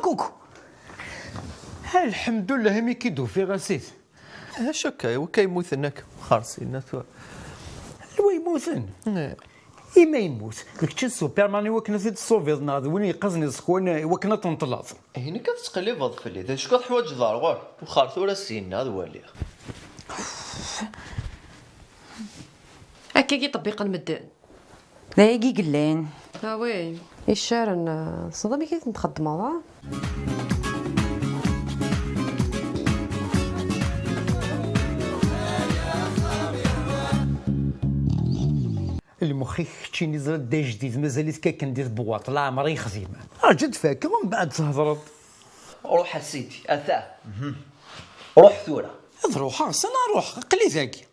كوكو الحمد لله مي كيدو في غاسيت شكا وكيموت هناك خارسين الوا يموتن إما يموت لك تشي السوبر ماني وكنا في الصوفيت ناض وين يقزني سكون وكنا تنطلاط هنا كتقلب هاد فلي دا شكون حوايج ضرغور وخارث ولا سينا هاد والي هكا كيطبق المدان لا يجي قلان وي الشارن صدامي كيف نتخدموا المخي تشيني زرد دا جديد مازاليت كندير بواط لا عمري خزيمه جد فاكر ومن بعد تهضرد روح اسيدي اثاه روح ثوره روح انا روح قلي ذاكي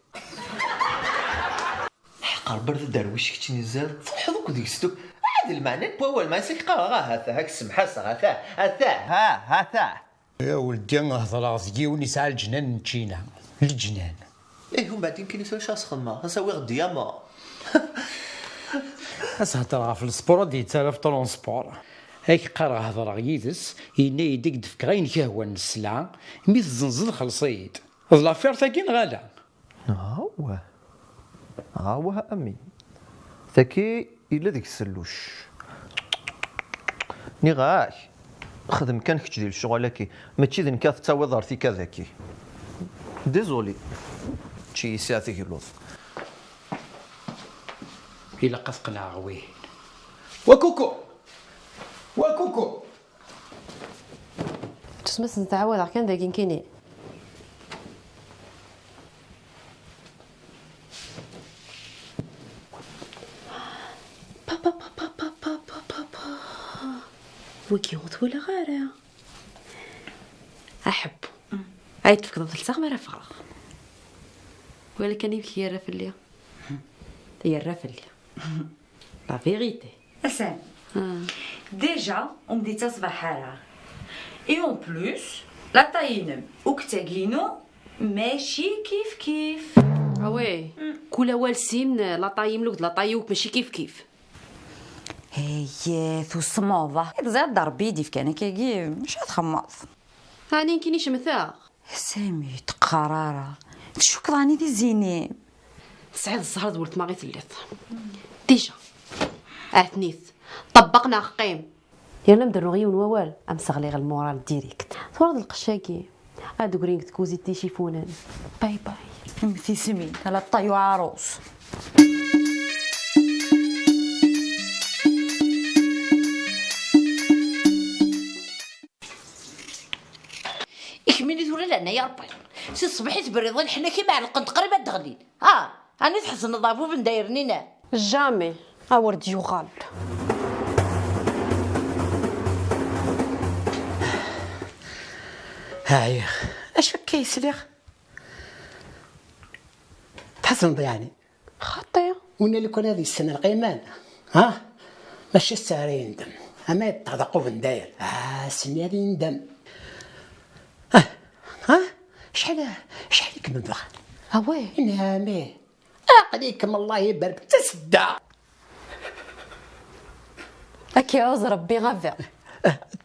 حقر برد درويش كتشيني زاد تحضوك ديك ستو عاد المعنى بوال ما يسيق غا هذا هاك السمحه هذا هذا يا ولدي نهضر زكي ونسعى الجنان نتشينا الجنان ايه هم بعدين كاين يسوي شاس خدمه نسوي غدي ياما هضر في السبور دي تالف طرونسبور هيك قرا هضر يدس ينا يديك دفك غين كهوى السلعه مي تزنزل خلصيد لافير تاكين غالا هو امين ذكي الا ديك السلوش ني غاش خدم كان كتجي ديال الشغل كي ماشي ذن كاث تاوي ضرتي كذاكي ديزولي شي ساعتي كيلوض إلا قفقنا غوين وكوكو وكوكو تسمس نتعود كان داكين كيني بابا بابا بابا بابا وكيوت ولا غيره احب عيط فيك ثلثه ما فراغ ولا كان يبكي يا رافليا هي الرافليا لا فيغيتي اسام ديجا ومديت تصبح حاره اي اون بلوس لا طاينم وكتاكينو ماشي كيف كيف وي كل والسين لا طايم لك لا طايوك ماشي كيف كيف هي ثو الصموضه زاد ضربي ديف كان كيجي مش هتخمض هاني كينيش مثاق سامي تقراره شو كراني دي زيني سعيد الزهر ولت ماغي ثلث ديجا اثنيث طبقنا قيم يلا نديرو غيون ووال امسغلي غير المورال ديريكت ثورد القشاكي هادو كرينك تكوزي تيشيفونان باي باي مثي سمين هلا طيو عروس يكملني تقول لنا يا ربي سي الصبح تبريضين حنا كيما علقن تقريبا تغلين راني تحسن نضافو بن دايرنينا جامي اورد يغال هاي اش فك كيسليخ تحسن ضيعني خطيه ونا اللي كون هذه السنه القيمان ماشي السعر يندم اما يتطقوا في نداير سني هذه يندم شحال كم بغا وي نعمي عليكم الله يبارك تسدا اكي عوز ربي غافي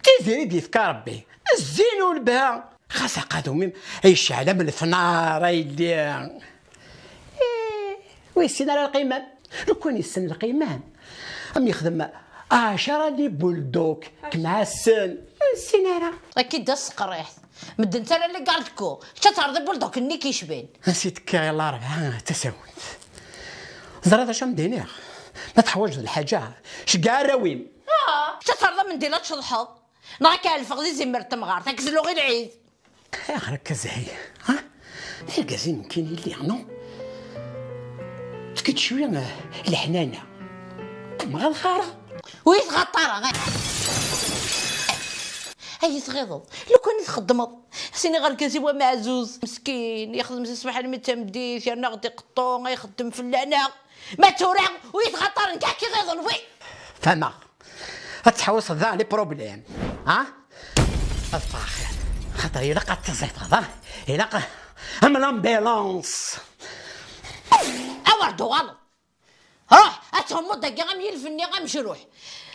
تيزيري ديفك ربي الزين والبها خاص قادو من الشعله من الفنار اللي ويسين على القيمان لو كان يسن القيمان ام يخدم 10 لي بولدوك مع السن السيناره اكيد دا السقريح مد انت اللي قالتكو تتعرض بولدوك اني كيشبين نسيتك يا الله ربع تساوت زرات اش مدينير ما تحوج الحاجه شكاع راويم تتعرض من ديلات شطحو ناك الفغدي زي مرت مغار تكزلو غير العيد يا غرك زهي الكازين كاين اللي نو تكت شويه الحنانه مع الخاره ويتغطر هاي تغيظ لو كان يتخدم سيني غير كاسيبوا معزوز مسكين يخدم سمح لي متمديش يا نغدي قطون يخدم في اللعنه ما تورع ويتغطر كاع كيغيظ وي فما تحوس ذا لي بروبليم الفاخر خاطر الا قد تزيد هذا الا ام لامبيلونس اوردو غلط روح اتهم دقيقه غير الفني غنمشي روح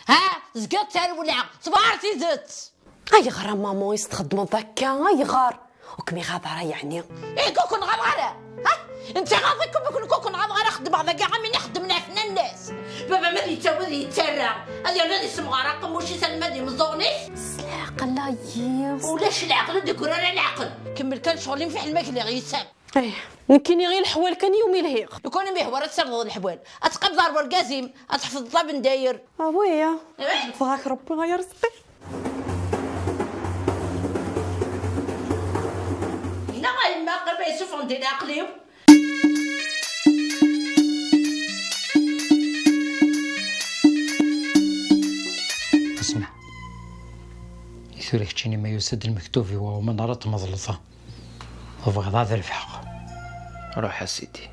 ها زقات تالولع صبارتي زدت. اي غرا مامو يستخدموا ذاكا اي غار وكمي غابره يعني. ايه كوكو غابره ها انت غاضيكم بكون كوكو غابره خدم هذا كاع من يخدمنا حنا الناس. بابا ما يتاوذ يتسرع هذا الذي سمغ راقم وشي سلمى دي مزونيش العقل لا يس ولاش العقل ديكور انا العقل كمل كان شغلي في حلمك اللي غيسام. ايه يمكن غير الحوال كان يومي الهيق يكون به ورا تسرد الحوال اتقب ضرب القاسم اتحفظ الطاب داير ويا فغاك ربي غيرزقي. هنا غير ما قبل يشوف عندي العقلي. اسمع يثوريك تشيني ما يسد المكتوب وهو من رات مظلطة وبغض هذا الفحق. روح يا سيدي.